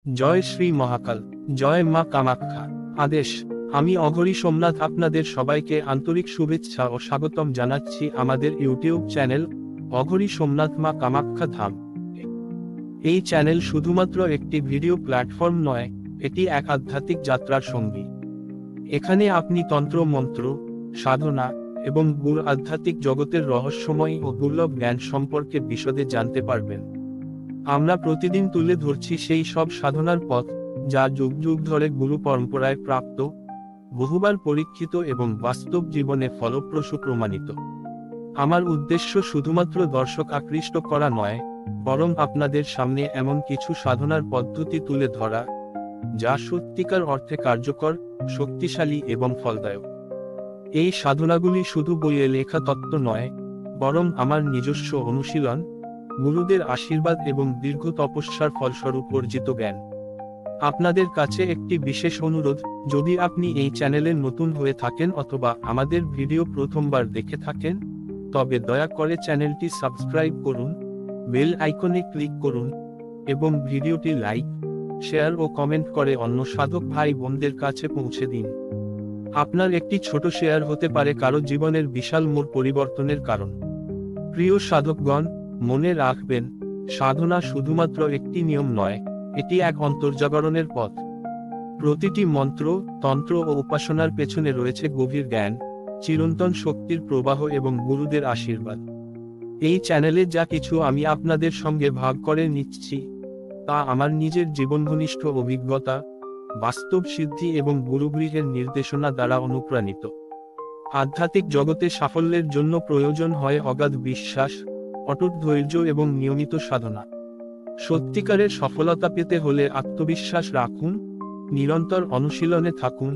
জয় শ্রী মহাকাল, জয় মা কামাখ্যা। আদেশ। আমি অঘরী সোমনাথ আপনাদের সবাইকে আন্তরিক শুভেচ্ছা ও স্বাগতম জানাচ্ছি আমাদের ইউটিউব চ্যানেল অঘরী সোমনাথ মা কামাখ্যা ধাম। এই চ্যানেল শুধুমাত্র একটি ভিডিও প্ল্যাটফর্ম নয়, এটি এক আধ্যাত্মিক যাত্রার সঙ্গী। এখানে আপনি তন্ত্র মন্ত্র, সাধনা এবং গুরু আধ্যাত্মিক জগতের রহস্যময় ও দুর্লভ জ্ঞান সম্পর্কে বিশদে জানতে পারবেন। আমরা প্রতিদিন তুলে ধরছি সেই সব সাধনার পথ যা যুগ যুগ ধরে গুরু পরম্পরায় প্রাপ্ত, বহুবার পরীক্ষিত এবং বাস্তব জীবনে ফলপ্রসূ প্রমাণিত। আমার উদ্দেশ্য শুধুমাত্র দর্শক আকৃষ্ট করা নয়, বরং আপনাদের সামনে এমন কিছু সাধনার পদ্ধতি তুলে ধরা যা সত্যিকার অর্থে কার্যকর, শক্তিশালী এবং ফলদায়ক। এই সাধনাগুলি শুধু বইয়ে লেখা তত্ত্ব নয়, বরং আমার নিজস্ব অনুশীলন, গুরুদের আশীর্বাদ এবং দীর্ঘ তপস্যার ফলস্বরূপ অর্জিত জ্ঞান। আপনাদের কাছে একটি বিশেষ অনুরোধ, যদি আপনি এই চ্যানেলে নতুন হয়ে থাকেন অথবা আমাদের ভিডিও প্রথমবার দেখে থাকেন, তবে দয়া করে চ্যানেলটি সাবস্ক্রাইব করুন, বেল আইকনে ক্লিক করুন এবং ভিডিওটি লাইক, শেয়ার ও কমেন্ট করে অন্য সাধক ভাই বোনদের কাছে পৌঁছে দিন। আপনার একটি ছোট শেয়ার হতে পারে কারো জীবনের বিশাল মোড় পরিবর্তনের কারণ। প্রিয় সাধকগণ, মনে রাখবেন, সাধনা শুধুমাত্র একটি নিয়ম নয়, এটি এক অন্তর্জাগরণের পথ। প্রতিটি মন্ত্র, তন্ত্র ও উপাসনার পেছনে রয়েছে গভীর জ্ঞান, চিরন্তন শক্তির প্রবাহ এবং গুরুদের আশীর্বাদ। এই চ্যানেলে যা কিছু আমি আপনাদের সঙ্গে ভাগ করে নিচ্ছি, তা আমার নিজের জীবনঘনিষ্ঠ অভিজ্ঞতা, বাস্তব সিদ্ধি এবং গুরুগৃহের নির্দেশনা দ্বারা অনুপ্রাণিত। আধ্যাত্মিক জগতে সাফল্যের জন্য প্রয়োজন হয় অগাধ বিশ্বাস, অটুট ধৈর্য এবং নিয়মিত সাধনা। সত্যিকারের সফলতা পেতে হলে আত্মবিশ্বাস রাখুন, নিরন্তর অনুশীলনে থাকুন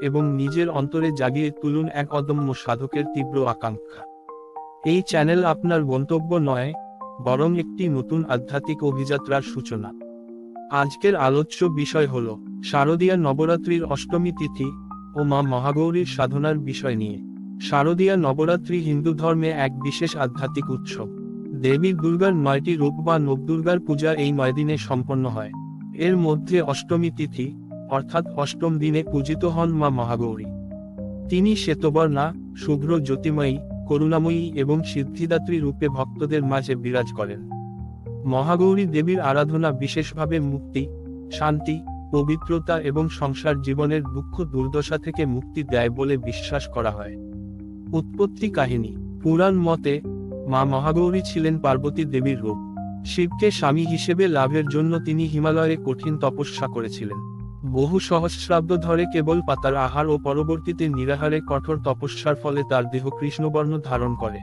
এবং নিজের অন্তরে জাগিয়ে তুলুন এক অদম্য সাধকের তীব্র আকাঙ্ক্ষা। এই চ্যানেল আপনার গন্তব্য নয়, বরং একটি নতুন আধ্যাত্মিক অভিযাত্রার সূচনা। আজকের আলোচ্য বিষয় হল শারদীয়া নবরাত্রির অষ্টমী তিথি ও মা মহাগৌরীর সাধনার বিষয় নিয়ে। শারদীয়া নবরাত্রি হিন্দু ধর্মে এক বিশেষ আধ্যাত্মিক উৎসব। দেবী দুর্গার 9টি রূপ বা নবদুর্গার পূজা এই 9 দিনে সম্পন্ন হয়। এর মধ্যে অষ্টমী তিথি, অর্থাৎ অষ্টম দিনে পূজিত হন মা মহাগৌরী। তিনি শ্বেতবর্ণা, শুভ্র জ্যোতিময়ী, করুণাময়ী এবং সিদ্ধিদাত্রী রূপে ভক্তদের মাঝে বিরাজ করেন। মহাগৌরী দেবীর আরাধনা বিশেষভাবে মুক্তি, শান্তি, পবিত্রতা এবং সংসার জীবনের দুঃখ দুর্দশা থেকে মুক্তি দেয় বলে বিশ্বাস করা হয়। উৎপত্তি কাহিনী। পুরাণ মতে মা মহাগৌরী ছিলেন পার্বতী দেবীর রূপ। শিবকে স্বামী হিসেবে লাভের জন্য তিনি হিমালয়ে কঠিন তপস্যা করেছিলেন। বহু সহস্রাব্দ ধরে কেবল পাতার আহার ও পরবর্তীতে নিরাহারে কঠোর তপস্যার ফলে তার দেহ কৃষ্ণবর্ণ ধারণ করে।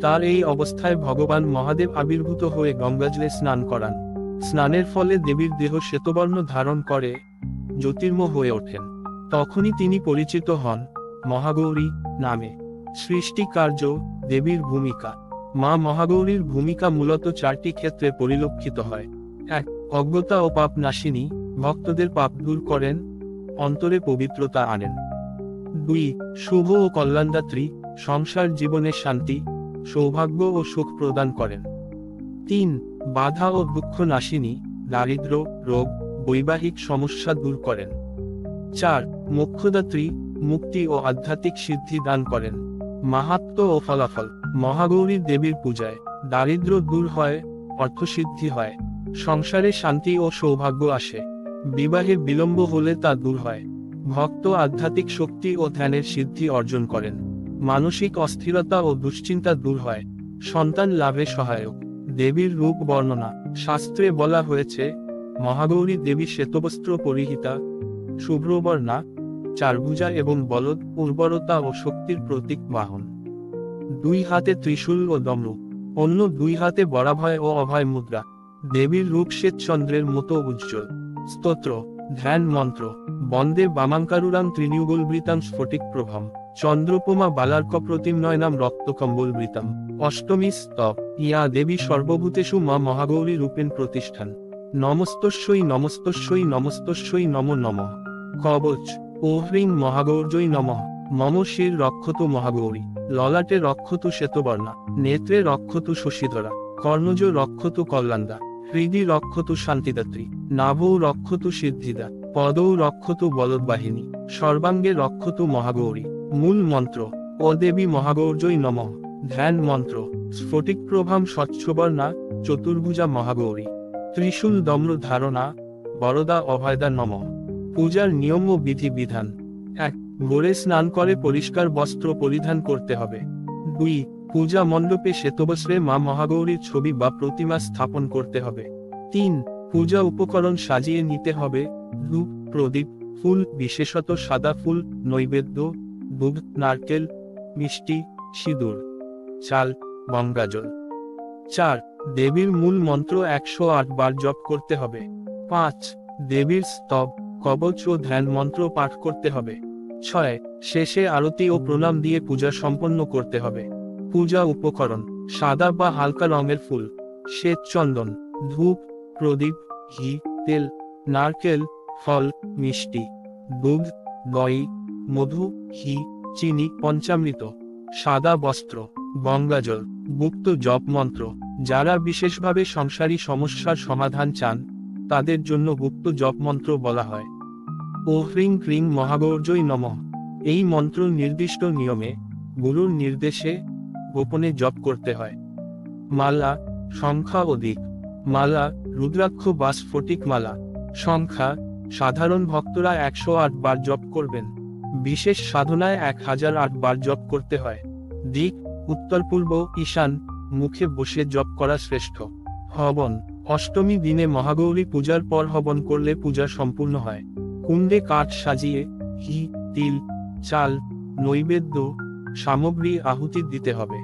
তার এই অবস্থায় ভগবান মহাদেব আবির্ভূত হয়ে গঙ্গাজলে স্নান করান। স্নানের ফলে দেবীর দেহ শ্বেতবর্ণ ধারণ করে, জ্যোতির্ময় হয়ে ওঠেন। তখনই তিনি পরিচিত হন মহাগৌরী নামে। সৃষ্টি কার্য, দেবীর ভূমিকা। মা মহাগৌরীর ভূমিকা মূলত 4টি ক্ষেত্রে পরিলক্ষিত হয়। 1. অজ্ঞতা ও পাপ নাশিনী, ভক্তদের পাপ দূর করেন, অন্তরে পবিত্রতা আনেন। 2. শুভ ও কল্যাণদাত্রী, সংসার জীবনে শান্তি, সৌভাগ্য ও সুখ প্রদান করেন। 3. বাধা ও দুঃখ নাশিনী, দারিদ্র, রোগ, বৈবাহিক সমস্যা দূর করেন। 4. মোক্ষদাত্রী, মুক্তি ও আধ্যাত্মিক সিদ্ধি দান করেন। মাহাত্ম্য ও ফলাফল। মহাগৌরী দেবীর পূজায় দারিদ্র দূর হয়, অর্থসিদ্ধি হয়, সংসারে শান্তি ও সৌভাগ্য আসে, বিবাহে বিলম্ব হলে তা দূর হয়, ভক্ত আধ্যাত্মিক শক্তি ও ধ্যানের সিদ্ধি অর্জন করেন, মানসিক অস্থিরতা ও দুশ্চিন্তা দূর হয়, সন্তান লাভে সহায়ক। দেবীর রূপ বর্ণনা। শাস্ত্রে বলা হয়েছে, মহাগৌরী দেবী শ্বেতবস্ত্র পরিহিতা, শুভ্রবর্ণা, চারভুজা এবং বলদ, উর্বরতা ও শক্তির প্রতীক বাহন। 2 হাতে ত্রিশূল ও দমরূপ, অন্য 2 হাতে বরাভয় ও অভয় মুদ্রা। দেবীর রূপ শ্বেতচন্দ্রের মতো উজ্জ্বল। স্তোত্র, ধ্যান মন্ত্র। বন্দে বামাঙ্কারুরাং ত্রিনিউগলবৃতাং স্ফটিক প্রভম, চন্দ্রোপমা বালার্ক প্রতিম্নয়নাম রক্তকম্বলবৃতাম। অষ্টমী স্তব। ইয়া দেবী সর্বভূতেষু মা মহাগৌরী রূপেণ প্রতিষ্ঠান। নমস্তস্যৈ নমস্তস্যৈ নমস্তস্যৈ নমো নমঃ। কবচ। ও হ্রিং মহাগৌর্যৈ নমঃ। মম শির রক্ষতু মহাগৌরী। ললাটে রক্ষতু শ্বেতবর্ণা। নেত্রে রক্ষতু শশীধরা। কর্ণজ রক্ষতু কল্যাণদা। হৃদি রক্ষতু শান্তিদাত্রী, নাভৌ রক্ষতু সিদ্ধিদা, পদৌ রক্ষতু বলদবাহিনী, সর্বাঙ্গে রক্ষতু মহাগৌরী। মূল মন্ত্র: ও দেবী মহাগৌর্যই নমঃ। ধ্যান মন্ত্র: স্ফটিকপ্রভাম স্বচ্ছবর্ণা চতুর্ভুজা মহাগৌরী, ত্রিশূল দম্র ধারণা বরদা অভয়দা নমঃ। পূজার নিয়ম ও বিধি বিধান: 1. ভোরে স্নান করে পরিষ্কার বস্ত্র পরিধান করতে হবে। 2. পূজা মণ্ডপে শ্বেতবস্ত্রে মা মহাগৌরীর ছবি বা প্রতিমা স্থাপন করতে হবে। 3. পূজা উপকরণ সাজিয়ে নিতে হবে: ধূপ, প্রদীপ, ফুল, বিশেষত সাদা ফুল, নৈবেদ্য, দুধ, নারকেল, মিষ্টি, সিঁদুর, চাল, গঙ্গাজল। 4. দেবীর মূল মন্ত্র 108 বার জপ করতে হবে। 5. দেবীর স্তব, কবচ ও ধ্যান মন্ত্র পাঠ করতে হবে। 6. শেষে আরতি ও প্রণাম দিয়ে পূজা সম্পন্ন করতে হবে। পূজা উপকরণ: সাদা বা হালকা রঙের ফুল, শ্বেত চন্দন, ধূপ, প্রদীপ, ঘি, তেল, নারকেল, ফল, মিষ্টি, দুধ, দই, মধু, ঘি, চিনি, পঞ্চামৃত, সাদা বস্ত্র, গঙ্গাজল। গুপ্ত জপ মন্ত্র: যারা বিশেষভাবে সংসারী সমস্যার সমাধান চান তাদের জন্য গুপ্ত জপ মন্ত্র বলা হয়। ও হ্রিং ক্রিং মহাগৌর্যই নমঃ। এই মন্ত্র নির্দিষ্ট নিয়মে, গুরুর নির্দেশে গোপনে জপ করতে হয়। মালা, সংখ্যা ও দিক: মালা, রুদ্রাক্ষ বা স্ফটিক মালা। সংখ্যা: সাধারণ ভক্তরা 108 বার জপ করবেন, বিশেষ সাধনায় 1008 বার জপ করতে হয়। দিক: উত্তর, পূর্ব, ঈশান মুখে বসে জপ করা শ্রেষ্ঠ। হবন: অষ্টমী দিনে মহাগৌরী পূজার পর হবন করলে পূজা সম্পূর্ণ হয়। কুণ্ডে কাঠ সাজিয়ে ঘি, তিল, চাল, নৈবেদ্য সামগ্রী আহুতি দিতে হবে।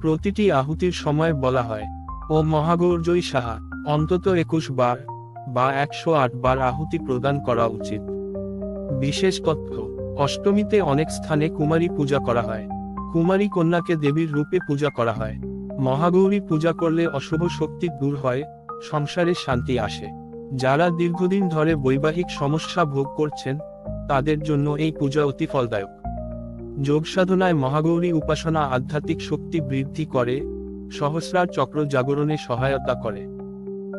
প্রতিটি আহুতির সময় বলা হয় ও মহাগৌর্যই সাহা। অন্তত 21 বার বা 108 বার আহুতি প্রদান করা উচিত। বিশেষ তথ্য: অষ্টমীতে অনেক স্থানে কুমারী পূজা করা হয়। কুমারী কন্যাকে দেবীর রূপে পূজা করা হয়। মহাগৌরী পূজা করলে অশুভ শক্তি দূর হয়, সংসারে শান্তি আসে। যারা দীর্ঘদিন ধরে বৈবাহিক সমস্যা ভোগ করছেন তাদের জন্য এই পূজা অতি ফলদায়ক। যোগ সাধনায় মহাগৌরী উপাসনা আধ্যাত্মিক শক্তি বৃদ্ধি করে, সহস্রার চক্র জাগরণে সহায়তা করে।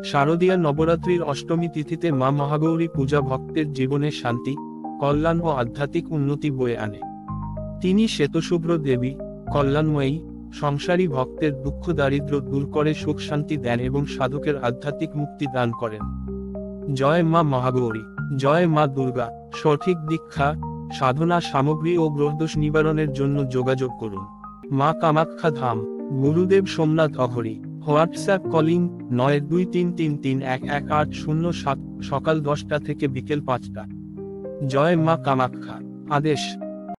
শারদীয়া নবরাত্রির অষ্টমী তিথিতে মা মহাগৌরী পূজা ভক্তের জীবনে শান্তি, কল্যাণ ও আধ্যাত্মিক উন্নতি বয়ে আনে। তিনি শ্বেতশুভ্র দেবী, কল্যাণময়ী, সংসারী ভক্তের দুঃখ দারিদ্র দূর করে সুখ শান্তি দেন এবং সাধকের আধ্যাত্মিক মুক্তি দান করেন। জয় মা মহাগৌরী, জয় মা দুর্গা। সঠিক দীক্ষা, সাধনা সামগ্রী ও গ্রহদোষ নিবারণের জন্য যোগাযোগ করুন। মা কামাখ্যা ধাম, গুরুদেব সোমনাথ অঘরী। হোয়াটসঅ্যাপ কলিং 9233311807, সকাল 10টা থেকে বিকেল 5টা। জয় মা কামাখ্যা। আদেশ: